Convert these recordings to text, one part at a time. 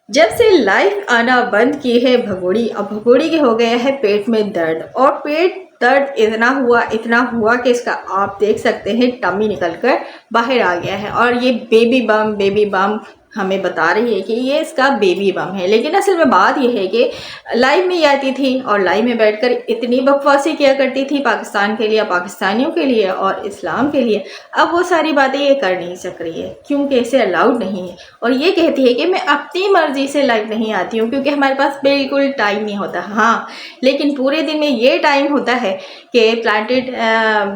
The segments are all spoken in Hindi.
जब से लाइफ आना बंद की है भगोड़ी, अब भगोड़ी के हो गया है पेट में दर्द। और पेट दर्द इतना हुआ कि इसका आप देख सकते हैं टमी निकल कर बाहर आ गया है। और ये बेबी बम हमें बता रही है कि ये इसका बेबी बम है। लेकिन असल में बात यह है कि लाइव में ये आती थी और लाइव में बैठकर इतनी बकवासी किया करती थी पाकिस्तान के लिए, पाकिस्तानियों के लिए और इस्लाम के लिए। अब वो सारी बातें ये कर नहीं सक रही है क्योंकि इसे अलाउड नहीं है। और ये कहती है कि मैं अपनी मर्जी से लाइव नहीं आती हूँ क्योंकि हमारे पास बिल्कुल टाइम नहीं होता। हाँ, लेकिन पूरे दिन में ये टाइम होता है कि प्लांटेड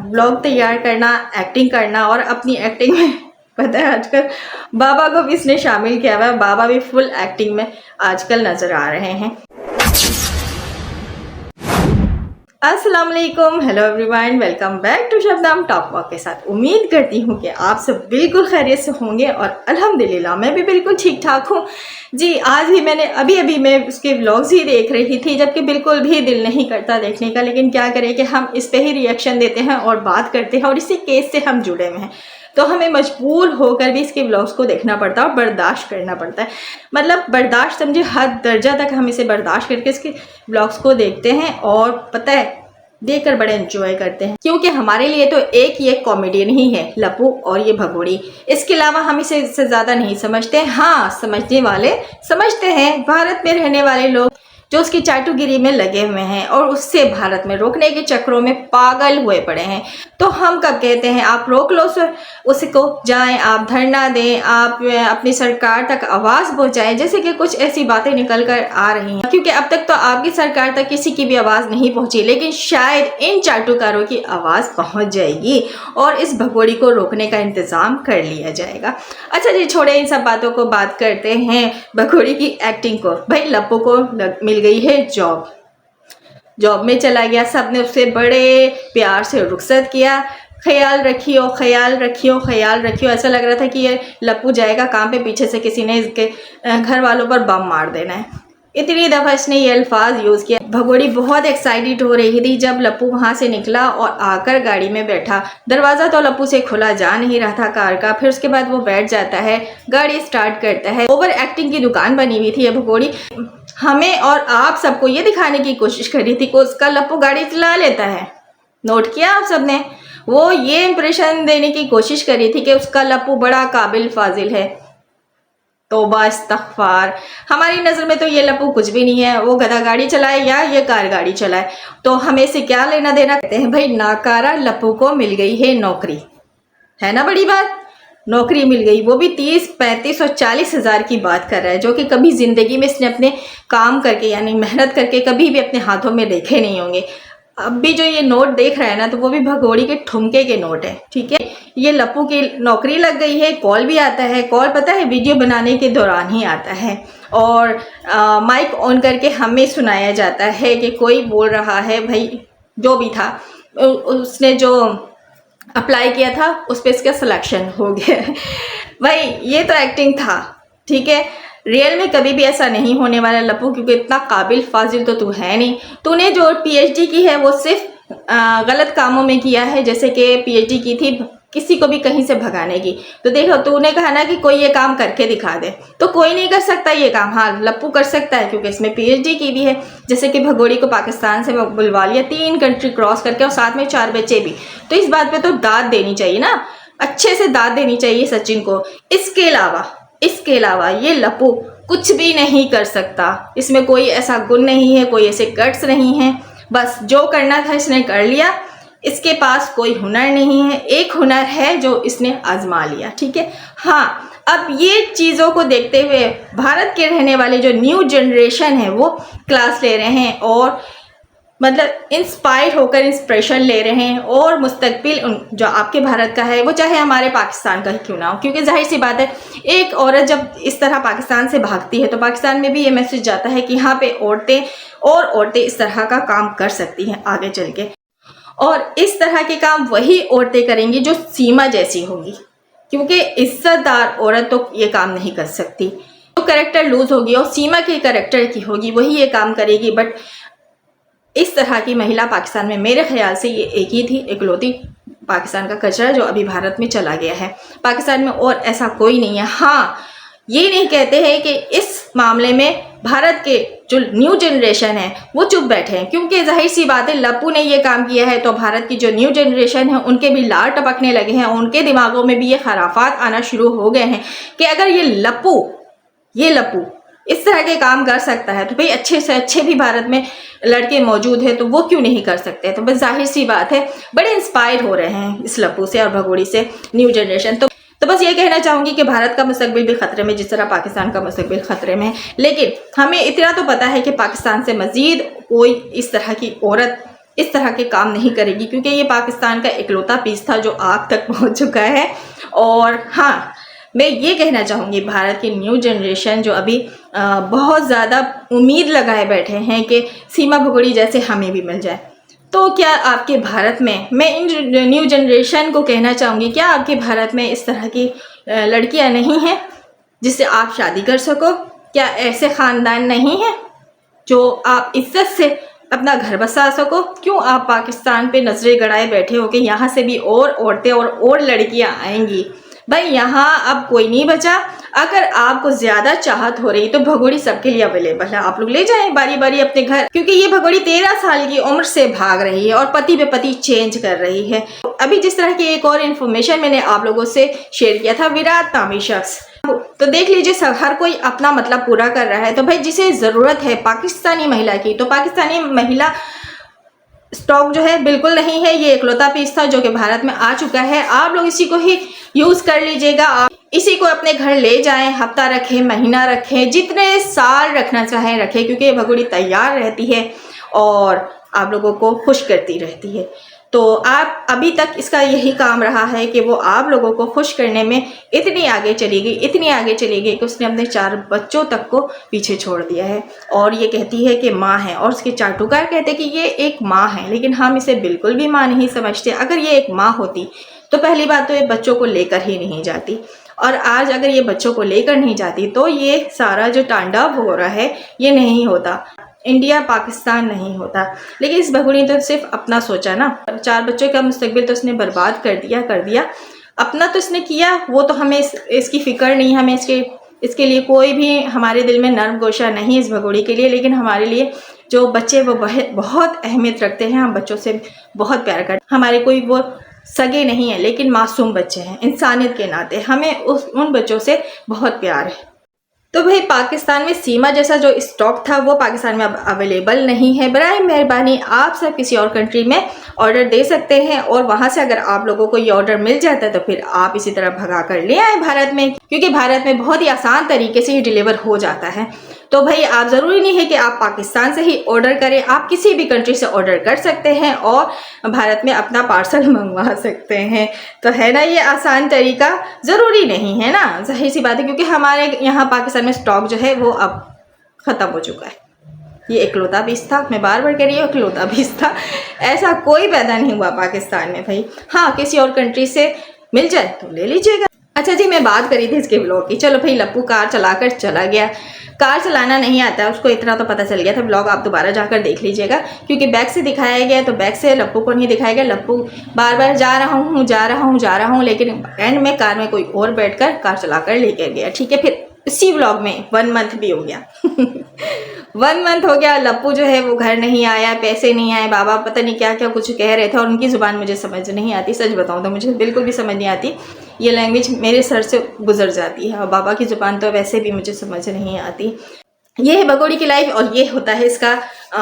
ब्लॉग तैयार करना, एक्टिंग करना। और अपनी एक्टिंग में पता है आजकल बाबा को भी इसने शामिल किया हुआ है। बाबा भी फुल एक्टिंग में आजकल नजर आ रहे हैं। अस्सलाम वालेकुम, hello everyone, welcome back to Shabnam talk walk के साथ। उम्मीद करती हूँ कि आप सब बिल्कुल खैरियत से होंगे और अल्हम्दुलिल्लाह मैं भी बिल्कुल ठीक ठाक हूँ जी। आज भी मैंने अभी मैं उसके व्लॉग्स ही देख रही थी, जबकि बिल्कुल भी दिल नहीं करता देखने का, लेकिन क्या करें कि हम इस पे ही रिएक्शन देते हैं और बात करते हैं और इसी केस से हम जुड़े हुए हैं, तो हमें मजबूर होकर भी इसके व्लॉग्स को देखना पड़ता है और बर्दाश्त करना पड़ता है। मतलब बर्दाश्त समझे हद दर्जा तक हम इसे बर्दाश्त करके इसके व्लॉग्स को देखते हैं और पता है देखकर बड़े एंजॉय करते हैं, क्योंकि हमारे लिए तो एक ही एक कॉमेडियन ही है लप्पू और ये भगोड़ी। इसके अलावा हम इसे इससे ज़्यादा नहीं समझते। हाँ, समझने वाले समझते हैं, भारत में रहने वाले लोग जो उसकी चाटुगिरी में लगे हुए हैं और उससे भारत में रोकने के चक्रों में पागल हुए पड़े हैं। तो हम कब कहते हैं आप रोक लो सर उसको, जाएं आप धरना दें, आप अपनी सरकार तक आवाज़ पहुंचाएं, जैसे कि कुछ ऐसी बातें निकल कर आ रही हैं। क्योंकि अब तक तो आपकी सरकार तक किसी की भी आवाज़ नहीं पहुंची, लेकिन शायद इन चाटुकारों की आवाज़ पहुंच जाएगी और इस भगोड़ी को रोकने का इंतज़ाम कर लिया जाएगा। अच्छा जी, छोड़े इन सब बातों को, बात करते हैं भगोड़ी की एक्टिंग को। भाई लप्पू को मिल गई है जॉब में चला गया, सबने उससे बड़े प्यार से रुखसत किया। ख्याल रखियो ख्याल रखियो ख्याल रखियो, ऐसा लग रहा था कि ये लप्पू जाएगा काम पे, पीछे से किसी ने इसके घर वालों पर बम मार देना है। इतनी दफ़ा इसने ये अल्फाज यूज़ किया। भगोड़ी बहुत एक्साइटेड हो रही थी जब लप्पू वहाँ से निकला और आकर गाड़ी में बैठा। दरवाज़ा तो लप्पू से खुला जा नहीं रहा था कार का। फिर उसके बाद वो बैठ जाता है, गाड़ी स्टार्ट करता है। ओवर एक्टिंग की दुकान बनी हुई थी ये भगोड़ी। हमें और आप सबको ये दिखाने की कोशिश कर रही थी कि उसका लप्पू गाड़ी चला लेता है। नोट किया आप सबने? वो ये इंप्रेशन देने की कोशिश कर रही थी कि उसका लप्पू बड़ा काबिल फाजिल है। तौबा इस्तग़फ़ार, हमारी नज़र में तो ये लप्पू कुछ भी नहीं है। वो गधा गाड़ी चलाए या ये कार गाड़ी चलाए, तो हमें से क्या लेना देना। कहते हैं भाई नाकारा लप्पू को मिल गई है नौकरी, है ना बड़ी बात। नौकरी मिल गई, वो भी 30, 35 और 40 हज़ार की बात कर रहा है, जो कि कभी ज़िंदगी में इसने अपने काम करके यानी मेहनत करके कभी भी अपने हाथों में देखे नहीं होंगे। अब भी जो ये नोट देख रहा है ना, तो वो भी भगोड़ी के ठुमके के नोट है, ठीक है। ये लप्पू की नौकरी लग गई है, कॉल भी आता है। कॉल पता है वीडियो बनाने के दौरान ही आता है और माइक ऑन करके हमें सुनाया जाता है कि कोई बोल रहा है। भाई जो भी था, उसने जो अप्लाई किया था उस पर इसका सिलेक्शन हो गया। भाई ये तो एक्टिंग था, ठीक है। रियल में कभी भी ऐसा नहीं होने वाला लप्पू, क्योंकि इतना काबिल फाजिल तो तू है नहीं। तूने जो पीएचडी की है वो सिर्फ गलत कामों में किया है, जैसे कि पीएचडी की थी किसी को भी कहीं से भगाने की। तो देखो, तूने कहा ना कि कोई ये काम करके दिखा दे, तो कोई नहीं कर सकता ये काम। हाँ, लप्पू कर सकता है क्योंकि इसमें पीएचडी की भी है। जैसे कि भगोड़ी को पाकिस्तान से बुलवा लिया, 3 कंट्री क्रॉस करके, और साथ में 4 बच्चे भी। तो इस बात पे तो दाद देनी चाहिए ना, अच्छे से दाद देनी चाहिए सचिन को। इसके अलावा ये लप्पू कुछ भी नहीं कर सकता। इसमें कोई ऐसा गुण नहीं है, कोई ऐसे गट्स नहीं है। बस जो करना था इसने कर लिया। इसके पास कोई हुनर नहीं है, एक हुनर है जो इसने आजमा लिया, ठीक है। हाँ, अब ये चीज़ों को देखते हुए भारत के रहने वाले जो न्यू जनरेशन है वो क्लास ले रहे हैं और मतलब इंस्पायर होकर इंस्पिरेशन ले रहे हैं। और मुस्तकबिल जो आपके भारत का है वो चाहे हमारे पाकिस्तान का ही क्यों ना हो, क्योंकि जाहिर सी बात है एक औरत जब इस तरह पाकिस्तान से भागती है तो पाकिस्तान में भी ये मैसेज जाता है कि यहाँ पे औरतें इस तरह का काम कर सकती हैं आगे चल के। और इस तरह के काम वही औरतें करेंगी जो सीमा जैसी होगी, क्योंकि इज्जतदार औरत तो ये काम नहीं कर सकती। जो कैरेक्टर लूज होगी और सीमा के कैरेक्टर की होगी वही ये काम करेगी। बट इस तरह की महिला पाकिस्तान में मेरे ख्याल से ये एक ही थी, इकलौती पाकिस्तान का कचरा जो अभी भारत में चला गया है। पाकिस्तान में और ऐसा कोई नहीं है। हाँ, ये नहीं कहते हैं कि इस मामले में भारत के जो न्यू जनरेशन है वो चुप बैठे हैं, क्योंकि जाहिर सी बात है लप्पू ने ये काम किया है तो भारत की जो न्यू जनरेशन है उनके भी लार टपकने लगे हैं, उनके दिमागों में भी ये खराफात आना शुरू हो गए हैं कि अगर ये लप्पू इस तरह के काम कर सकता है तो भाई अच्छे से अच्छे भी भारत में लड़के मौजूद है तो वो क्यों नहीं कर सकते। तो बस जाहिर सी बात है बड़े इंस्पायर हो रहे हैं इस लप्पू से और भगोड़ी से न्यू जनरेशन। तो बस ये कहना चाहूँगी कि भारत का मुस्तकबिल भी ख़तरे में जिस तरह पाकिस्तान का मुस्तकबिल ख़तरे में है, लेकिन हमें इतना तो पता है कि पाकिस्तान से मज़ीद कोई इस तरह की औरत इस तरह के काम नहीं करेगी, क्योंकि ये पाकिस्तान का इकलौता पीस था जो आग तक पहुँच चुका है। और हाँ, मैं ये कहना चाहूँगी भारत की न्यू जनरेशन जो अभी बहुत ज़्यादा उम्मीद लगाए बैठे हैं कि सीमा भगोड़ी जैसे हमें भी मिल जाए, तो क्या आपके भारत में, मैं इन न्यू जनरेशन को कहना चाहूँगी, क्या आपके भारत में इस तरह की लड़कियाँ नहीं हैं जिससे आप शादी कर सको? क्या ऐसे ख़ानदान नहीं हैं जो आप इज्जत से अपना घर बसा सको? क्यों आप पाकिस्तान पे नजरें गड़ाए बैठे हो कि यहाँ से भी और औरतें और लड़कियाँ आएंगी? भाई यहाँ अब कोई नहीं बचा। अगर आपको ज़्यादा चाहत हो रही तो भगोड़ी सबके लिए अवेलेबल है, आप लोग ले जाएं बारी बारी अपने घर, क्योंकि ये भगोड़ी 13 साल की उम्र से भाग रही है और पति पे पति चेंज कर रही है। अभी जिस तरह की एक और इन्फॉर्मेशन मैंने आप लोगों से शेयर किया था, विराट नामी शख्स, तो देख लीजिए सब हर कोई अपना मतलब पूरा कर रहा है। तो भाई जिसे ज़रूरत है पाकिस्तानी महिला की, तो पाकिस्तानी महिला स्टॉक जो है बिल्कुल नहीं है, ये इकलौता पीस था जो कि भारत में आ चुका है। आप लोग इसी को ही यूज़ कर लीजिएगा, आप इसी को अपने घर ले जाएं, हफ्ता रखें, महीना रखें, जितने साल रखना चाहें रखें, क्योंकि ये भगोड़ी तैयार रहती है और आप लोगों को खुश करती रहती है। तो आप अभी तक इसका यही काम रहा है कि वो आप लोगों को खुश करने में इतनी आगे चली गई कि उसने अपने 4 बच्चों तक को पीछे छोड़ दिया है। और ये कहती है कि माँ है, और उसके चाटुकार कहते हैं कि ये एक माँ है, लेकिन हम इसे बिल्कुल भी माँ नहीं समझते। अगर ये एक माँ होती तो पहली बात तो ये बच्चों को लेकर ही नहीं जाती, और आज अगर ये बच्चों को लेकर नहीं जाती तो ये सारा जो तांडव हो रहा है ये नहीं होता, इंडिया पाकिस्तान नहीं होता। लेकिन इस भगोड़ी ने तो सिर्फ अपना सोचा ना, 4 बच्चों का मुस्तकबिल तो उसने बर्बाद कर दिया। अपना तो इसने किया, वो तो हमें इसकी फ़िक्र नहीं, हमें इसके लिए कोई भी हमारे दिल में नर्म गोशा नहीं इस भगोड़ी के लिए। लेकिन हमारे लिए जो बच्चे वो बहुत अहमियत रखते हैं, हम बच्चों से बहुत प्यार करते हैं। हमारे कोई वो सगे नहीं है लेकिन मासूम बच्चे हैं, इंसानियत के नाते हमें उन बच्चों से बहुत प्यार है। तो भाई पाकिस्तान में सीमा जैसा जो स्टॉक था वो पाकिस्तान में अब अवेलेबल नहीं है। बराए मेहरबानी आप सब किसी और कंट्री में ऑर्डर दे सकते हैं, और वहाँ से अगर आप लोगों को ये ऑर्डर मिल जाता है तो फिर आप इसी तरह भगा कर ले आए भारत में, क्योंकि भारत में बहुत ही आसान तरीके से ये डिलीवर हो जाता है। तो भाई आप ज़रूरी नहीं है कि आप पाकिस्तान से ही ऑर्डर करें, आप किसी भी कंट्री से ऑर्डर कर सकते हैं और भारत में अपना पार्सल मंगवा सकते हैं। तो है ना ये आसान तरीका, ज़रूरी नहीं है ना, जाहिर सी बात है, क्योंकि हमारे यहाँ पाकिस्तान में स्टॉक जो है वो अब ख़त्म हो चुका है। ये इकलौता पीस था, मैं बार बार कह रही हूँ इकलौता पीस था, ऐसा कोई पैदा नहीं हुआ पाकिस्तान में भाई। हाँ, किसी और कंट्री से मिल जाए तो ले लीजिएगा। अच्छा जी, मैं बात करी थी इसके ब्लॉग की। चलो भाई, लप्पू कार चलाकर चला गया, कार चलाना नहीं आता है उसको, इतना तो पता चल गया था। ब्लॉग आप दोबारा जाकर देख लीजिएगा, क्योंकि बैक से दिखाया गया तो बैक से लप्पू को नहीं दिखाया गया। लप्पू बार बार जा रहा हूँ, लेकिन एंड में कार में कोई और बैठकर कार चलाकर लेकर गया। ठीक है, फिर इसी व्लॉग में 1 मंथ भी हो गया 1 मंथ हो गया, लप्पू जो है वो घर नहीं आया, पैसे नहीं आए, बाबा पता नहीं क्या क्या कुछ कह रहे थे, और उनकी ज़ुबान मुझे समझ नहीं आती। सच बताऊँ तो मुझे बिल्कुल भी समझ नहीं आती, ये लैंग्वेज मेरे सर से गुजर जाती है, और बाबा की ज़ुबान तो वैसे भी मुझे समझ नहीं आती। ये है भगोड़ी की लाइफ, और ये होता है इसका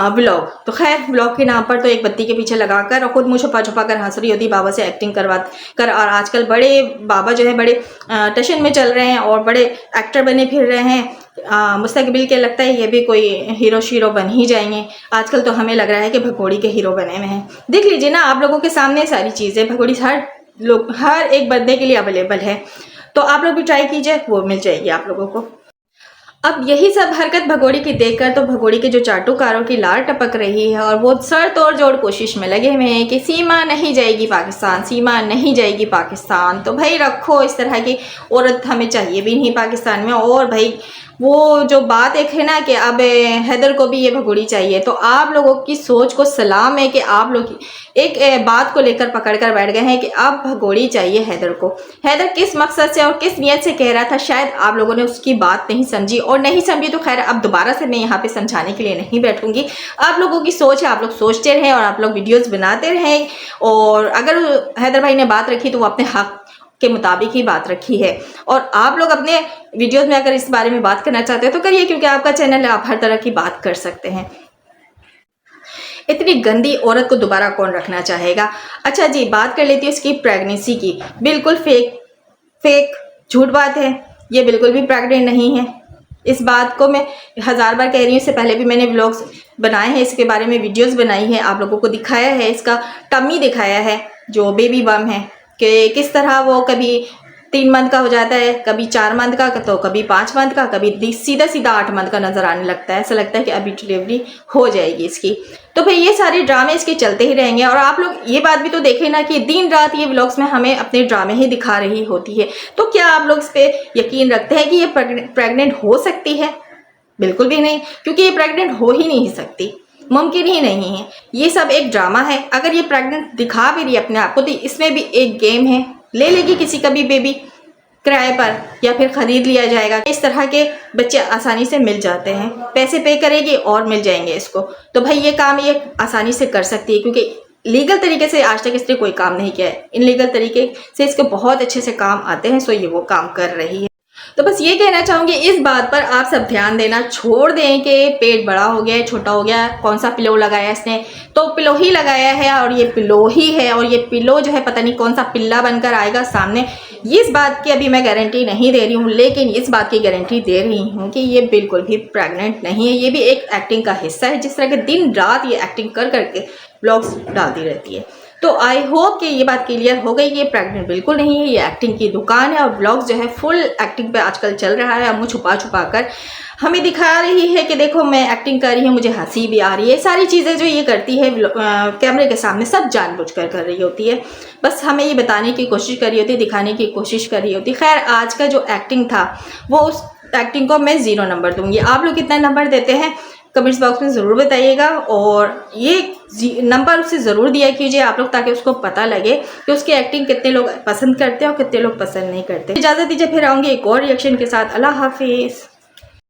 ब्लॉग। तो खैर, ब्लॉग के नाम पर तो एक बत्ती के पीछे लगाकर और ख़ुद मुँह छुपा छुपा कर हंस रही होती, बाबा से एक्टिंग करवा कर। और आजकल बड़े बाबा जो है बड़े टशन में चल रहे हैं और बड़े एक्टर बने फिर रहे हैं। मुस्तकबिल के लगता है ये भी कोई हीरो शीरो बन ही जाएंगे। आजकल तो हमें लग रहा है कि भगोड़ी के हीरो बने हुए हैं। देख लीजिए ना, आप लोगों के सामने सारी चीज़ें, भगोड़ी हर एक बंदे के लिए अवेलेबल है। तो आप लोग भी ट्राई कीजिए, वो मिल जाएगी आप लोगों को। अब यही सब हरकत भगोड़ी की देखकर तो भगोड़ी के जो चाटुकारों की लार टपक रही है, और वो सर तोड़ जोड़ कोशिश में लगे हुए हैं कि सीमा नहीं जाएगी पाकिस्तान, सीमा नहीं जाएगी पाकिस्तान। तो भाई रखो, इस तरह की औरत हमें चाहिए भी नहीं पाकिस्तान में। और भाई वो जो बात एक है ना कि अब हैदर को भी ये भगोड़ी चाहिए, तो आप लोगों की सोच को सलाम है कि आप लोग एक बात को लेकर पकड़ कर बैठ गए हैं कि अब भगोड़ी चाहिए हैदर को। हैदर किस मकसद से और किस नियत से कह रहा था, शायद आप लोगों ने उसकी बात नहीं समझी, और नहीं समझी तो खैर अब दोबारा से मैं यहाँ पे समझाने के लिए नहीं बैठूंगी। आप लोगों की सोच है, आप लोग सोचते रहें और आप लोग वीडियोस बनाते रहें, और अगर हैदर भाई ने बात रखी तो वो अपने हक के मुताबिक ही बात रखी है। और आप लोग अपने वीडियोस में अगर इस बारे में बात करना चाहते हो तो करिए, क्योंकि आपका चैनल है, आप हर तरह की बात कर सकते हैं। इतनी गंदी औरत को दोबारा कौन रखना चाहेगा। अच्छा जी, बात कर लेती हूँ इसकी प्रेगनेंसी की। बिल्कुल फेक झूठ बात है, ये बिल्कुल भी प्रेग्नेंट नहीं है। इस बात को मैं 1000 बार कह रही हूँ, इससे पहले भी मैंने व्लॉग्स बनाए हैं, इसके बारे में वीडियोस बनाई है, आप लोगों को दिखाया है, इसका टमी दिखाया है जो बेबी बम है कि किस तरह वो कभी 3 मंथ का हो जाता है, कभी 4 मंथ का, तो कभी 5 मंथ का, कभी सीधा 8 मंथ का नजर आने लगता है। ऐसा लगता है कि अभी डिलीवरी हो जाएगी इसकी। तो भाई ये सारे ड्रामे इसके चलते ही रहेंगे। और आप लोग ये बात भी तो देखें ना कि दिन रात ये व्लॉग्स में हमें अपने ड्रामे ही दिखा रही होती है। तो क्या आप लोग इस पर यकीन रखते हैं कि ये प्रेग्नेंट हो सकती है? बिल्कुल भी नहीं, क्योंकि ये प्रेग्नेंट हो ही नहीं सकती, मुमकिन ही नहीं है। ये सब एक ड्रामा है। अगर ये प्रेग्नेंट दिखा भी रही है अपने आप को, तो इसमें भी एक गेम है। ले लेगी किसी का भी बेबी किराए पर, या फिर खरीद लिया जाएगा। इस तरह के बच्चे आसानी से मिल जाते हैं, पैसे पे करेगी और मिल जाएंगे इसको। तो भाई ये काम ये आसानी से कर सकती है, क्योंकि लीगल तरीके से आज तक इसने कोई काम नहीं किया है। इनलीगल तरीके से इसके बहुत अच्छे से काम आते हैं, सो ये वो काम कर रही है। तो बस ये कहना चाहूँगी, इस बात पर आप सब ध्यान देना छोड़ दें कि पेट बड़ा हो गया है, छोटा हो गया, कौन सा पिलो लगाया इसने, तो पिलो ही लगाया है और ये पिलो ही है, और ये पिलो जो है पता नहीं कौन सा पिल्ला बनकर आएगा सामने। इस बात की अभी मैं गारंटी नहीं दे रही हूँ, लेकिन इस बात की गारंटी दे रही हूँ कि ये बिल्कुल भी प्रेग्नेंट नहीं है। ये भी एक एक्टिंग का हिस्सा है, जिस तरह के दिन रात ये एक्टिंग कर करके ब्लॉग्स डालती रहती है। तो आई होप कि ये बात क्लियर हो गई। ये प्रेग्नेंट बिल्कुल नहीं है, ये एक्टिंग की दुकान है, और ब्लॉग्स जो है फुल एक्टिंग पे आजकल चल रहा है। मुँह छुपा छुपा कर हमें दिखा रही है कि देखो मैं एक्टिंग कर रही हूँ, मुझे हंसी भी आ रही है। सारी चीज़ें जो ये करती है कैमरे के सामने सब जानबूझकर कर रही होती है, बस हमें ये बताने की कोशिश कर रही होती है, दिखाने की कोशिश कर रही होती है। खैर आज का जो एक्टिंग था वो उस एक्टिंग को मैं 0 नंबर दूंगी। आप लोग कितना नंबर देते हैं कमेंट्स बॉक्स में ज़रूर बताइएगा, और ये नंबर उसे ज़रूर दिया कीजिए आप लोग, ताकि उसको पता लगे कि उसकी एक्टिंग कितने लोग पसंद करते हैं और कितने लोग पसंद नहीं करते। इजाज़त दीजिए, फिर आऊँगी एक और रिएक्शन के साथ। अल्लाह हाफिज़।